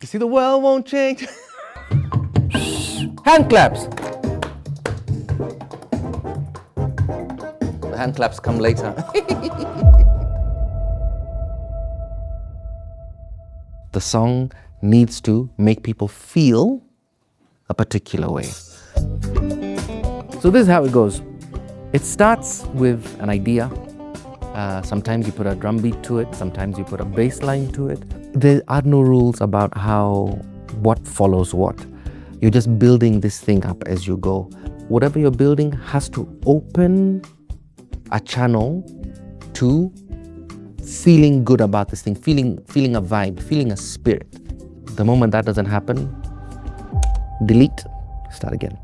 You see, the world won't change. Hand claps. The hand claps come later. The song needs to make people feel a particular way. So this is how it goes. It starts with an idea. Sometimes you put a drum beat to it, sometimes you put a bass line to it. There are no rules about what follows what. You're just building this thing up as you go. Whatever you're building has to open a channel to feeling good about this thing, feeling a vibe, feeling a spirit. The moment that doesn't happen, delete, start again.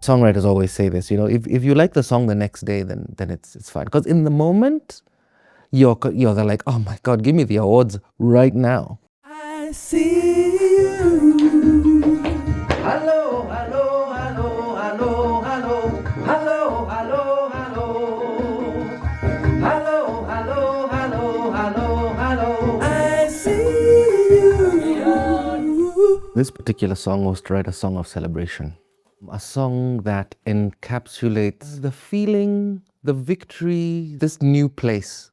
Songwriters always say this, if you like the song the next day, then it's fine. Because in the moment, they're like, oh my God, give me the awards right now. I see you. Hallo, hallo, hallo, hallo, hallo, hallo, hallo, hallo, hallo, hallo, hallo, hallo, hallo. I see you. This particular song was to write a song of celebration. A song that encapsulates the feeling, the victory, this new place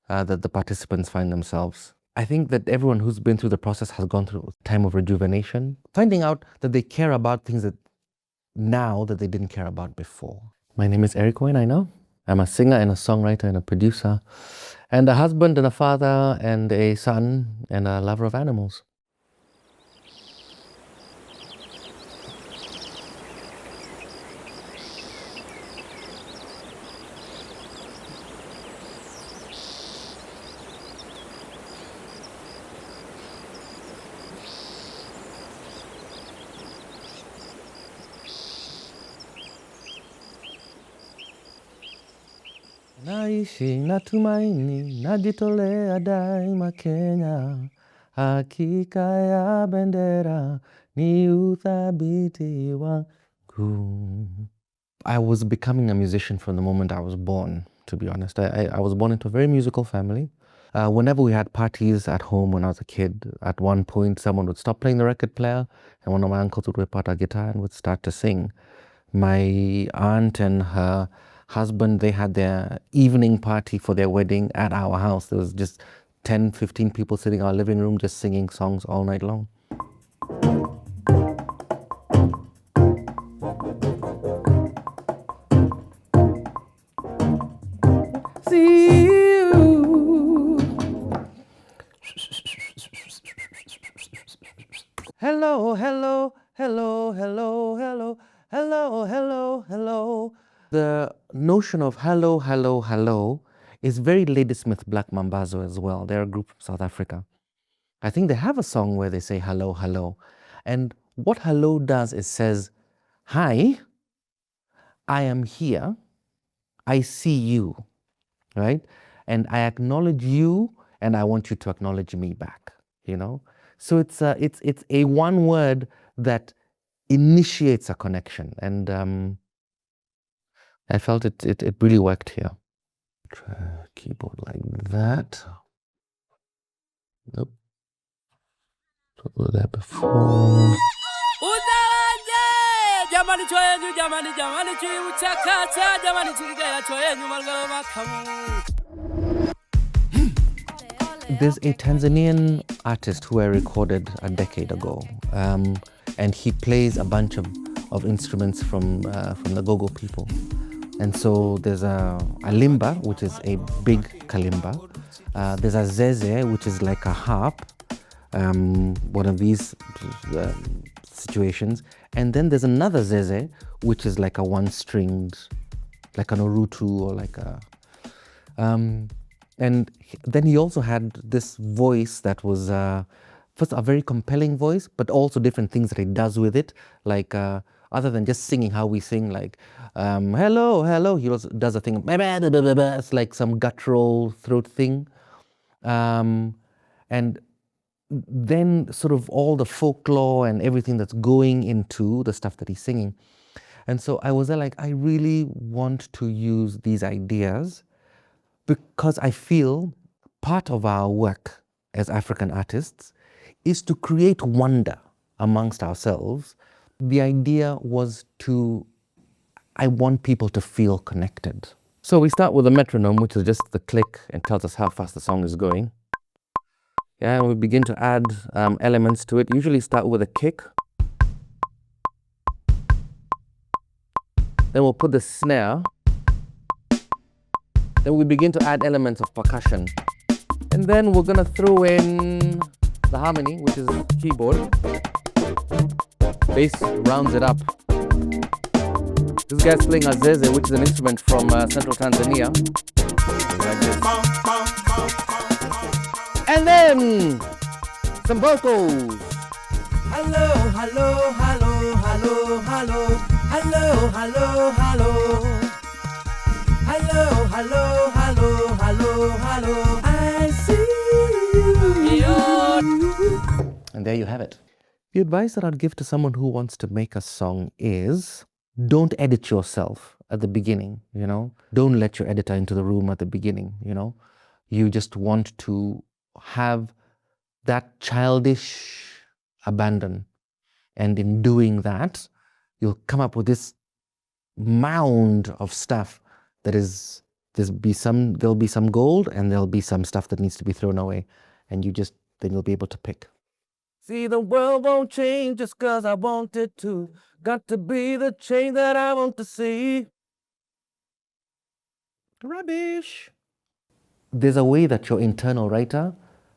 that the participants find themselves. I think that everyone who's been through the process has gone through a time of rejuvenation, finding out that they care about things that now that they didn't care about before. My name is Eric Wainaina. I'm a singer and a songwriter and a producer, and a husband and a father and a son and a lover of animals. Naishi natumaini, najitolea daima Kenya, hakika ya bendera ni uthabiti wangu. I was becoming a musician from the moment I was born, to be honest. I was born into a very musical family. Whenever we had parties at home when I was a kid, at one point someone would stop playing the record player and one of my uncles would whip out a guitar and would start to sing. My aunt and her husband, they had their evening party for their wedding at our house. There was just 10, 15 people sitting in our living room just singing songs all night long. See you. Hello, hello, hello, hello, hello, hello, hello, hello. The notion of hello, hello, hello is very Ladysmith Black Mambazo as well. They're a group from South Africa. I think they have a song where they say hello, hello. And what hello does is says, hi, I am here, I see you, right? And I acknowledge you and I want you to acknowledge me back, So it's a one word that initiates a connection. And I felt it really worked here. Try a keyboard like that. Nope. What was that before? There's a Tanzanian artist who I recorded a decade ago, and he plays a bunch of instruments from the Gogo people. And so there's a limba, which is a big kalimba. There's a zeze, which is like a harp, one of these situations. And then there's another zeze, which is like a one-stringed, like an orutu or like a... and then he also had this voice that was, first a very compelling voice, but also different things that he does with it, like... other than just singing how we sing, like, hello, hello, he also does a thing, it's like some guttural throat thing. And then sort of all the folklore and everything that's going into the stuff that he's singing. And so I was there like, I really want to use these ideas because I feel part of our work as African artists is to create wonder amongst ourselves. The idea was I want people to feel connected. So we start with a metronome, which is just the click and tells us how fast the song is going. Yeah, and we begin to add elements to it. Usually start with a kick. Then we'll put the snare. Then we begin to add elements of percussion. And then we're gonna throw in the harmony, which is keyboard. Bass rounds it up. This guy's playing azeze, which is an instrument from central Tanzania. Like this. And then some vocals. Hallo, hallo, hallo, hallo, hallo. Hallo, hallo, hallo. Hallo, hallo, hallo, hallo, hallo. I see you. And there you have it. The advice that I'd give to someone who wants to make a song is don't edit yourself at the beginning, you know. Don't let your editor into the room at the beginning, you know. You just want to have that childish abandon. And in doing that, you'll come up with this mound of stuff that is, there'll be some gold and there'll be some stuff that needs to be thrown away. And then you'll be able to pick. See, the world won't change just 'cause I want it to. Got to be the change that I want to see. Rubbish. There's a way that your internal writer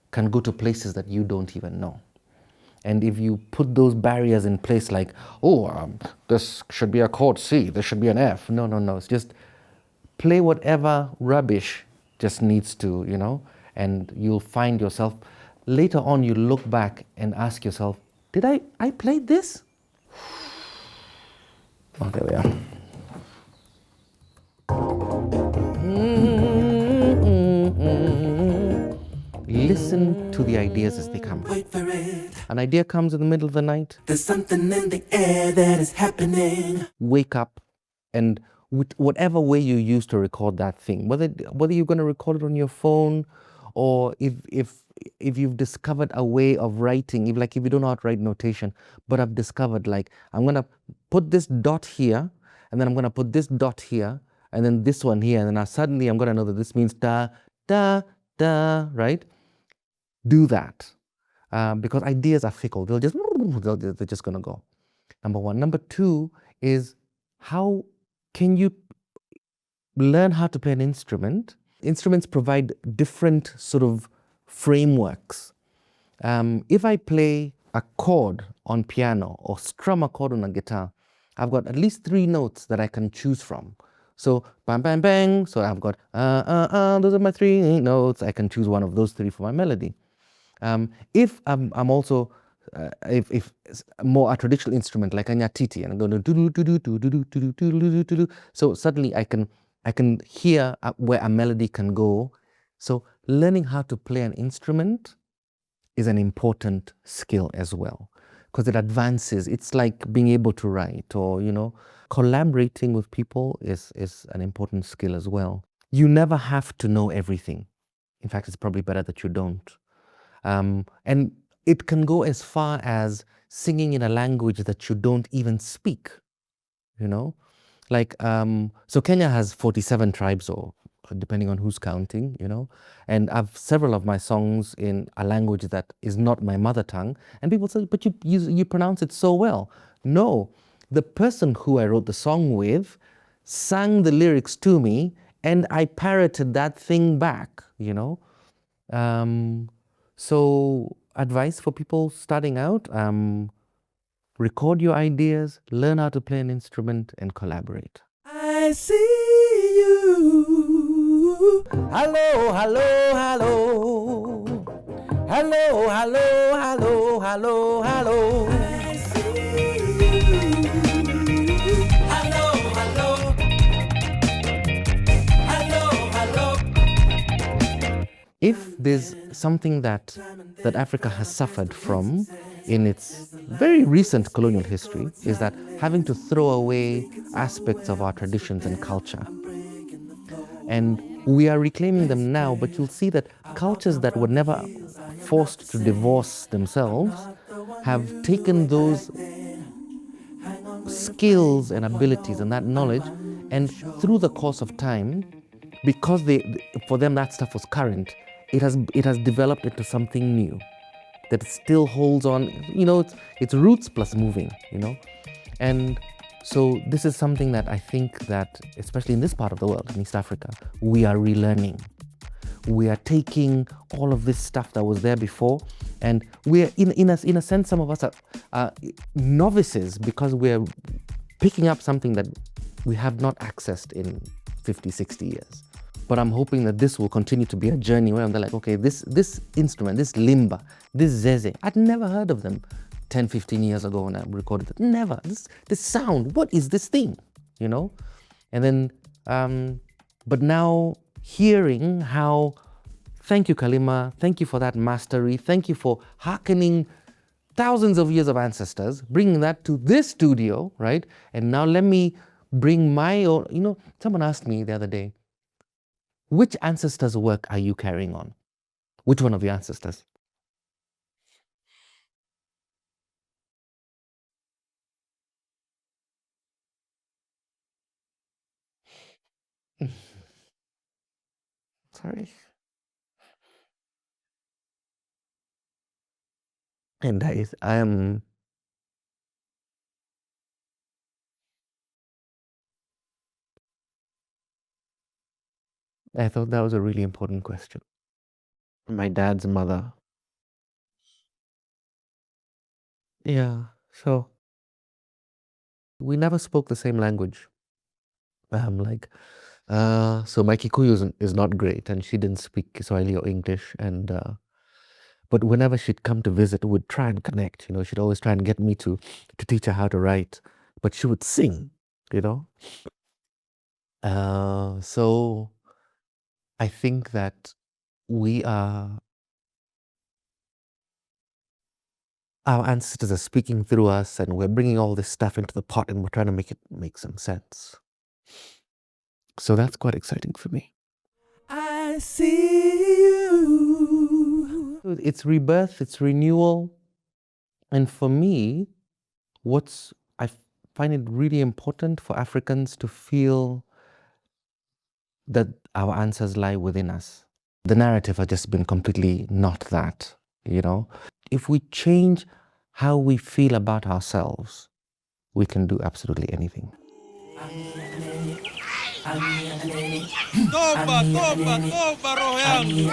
can go to places that you don't even know. And if you put those barriers in place like, this should be a chord C, this should be an F. No. It's just play whatever rubbish just needs to, you know, and you'll find yourself, later on you look back and ask yourself, did I played this? Oh, there we are. Listen to the ideas as they come. Wait for it. An idea comes in the middle of the night. There's something in the air that is happening. Wake up, and with whatever way you use to record that thing, whether you're going to record it on your phone, or if you've discovered a way of writing, if you don't know how to write notation, but I've discovered, like, I'm going to put this dot here, and then I'm going to put this dot here, and then this one here, and then suddenly I'm going to know that this means da, da, da, right? Do that, because ideas are fickle. They're just going to go. Number one. Number two is, how can you learn how to play an instrument? Instruments provide different sort of frameworks. If I play a chord on piano or strum a chord on a guitar, I've got at least 3 notes that I can choose from. So bang, bang, bang. So I've got those are my 3 notes. I can choose one of those 3 for my melody. If I'm also if more a traditional instrument like a nyatiti, and I'm going to do do do do do do do do do do, so suddenly I can hear where a melody can go. So learning how to play an instrument is an important skill as well, because it advances. It's like being able to write, or, you know, collaborating with people is an important skill as well. You never have to know everything. In fact, it's probably better that you don't. And it can go as far as singing in a language that you don't even speak, you know? Like, so Kenya has 47 tribes, or depending on who's counting, you know? And I've several of my songs in a language that is not my mother tongue. And people say, but you pronounce it so well. No, the person who I wrote the song with sang the lyrics to me, and I parroted that thing back, you know? So advice for people starting out, record your ideas, learn how to play an instrument, and collaborate. I see you. Hallo, hallo, hallo. Hallo, hallo, hallo, hallo, hallo. I see you. Hallo, hallo. Hallo, hallo. If there's something that Africa has suffered from in its very recent colonial history, is that having to throw away aspects of our traditions and culture. And we are reclaiming them now, but you'll see that cultures that were never forced to divorce themselves have taken those skills and abilities and that knowledge, and through the course of time, because for them that stuff was current, it has developed into something new that still holds on. It's roots plus moving, and so this is something that I think that, especially in this part of the world, in East Africa, we are relearning. We are taking all of this stuff that was there before, and we're in a sense, some of us are novices because we're picking up something that we have not accessed in 50, 60 years. But I'm hoping that this will continue to be a journey where I'm like, okay, this instrument, this limba, this zeze, I'd never heard of them 10, 15 years ago when I recorded it. Never. This sound, what is this thing? And then, but now hearing how, thank you, Kalima, thank you for that mastery, thank you for hearkening thousands of years of ancestors, bringing that to this studio, right? And now let me bring my own, someone asked me the other day, which ancestors' work are you carrying on? Which one of your ancestors? Sorry. And I thought that was a really important question. My dad's mother. Yeah, so we never spoke the same language. So my Kikuyu is not great, and she didn't speak Swahili or English, and but whenever she'd come to visit, we'd try and connect. She'd always try and get me to teach her how to write, but she would sing. So I think that our ancestors are speaking through us, and we're bringing all this stuff into the pot, and we're trying to make it make some sense. So that's quite exciting for me. I see you. It's rebirth, it's renewal. And for me, I find it really important for Africans to feel that our answers lie within us. The narrative has just been completely not that, If we change how we feel about ourselves, we can do absolutely anything. Toba, roho yangu.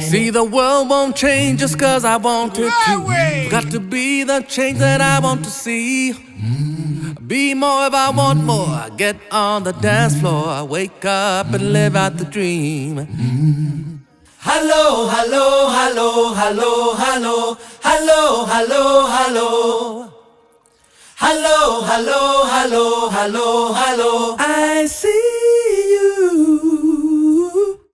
See, the world won't change just cause I want it to. Got to be the change that I want to see. Be more if I want more. I get on the dance floor. I wake up and live out the dream. Hallo, hallo, hallo, hallo, hallo. Hallo, hallo, hallo. Hallo, hallo, hallo, hallo, hallo. I see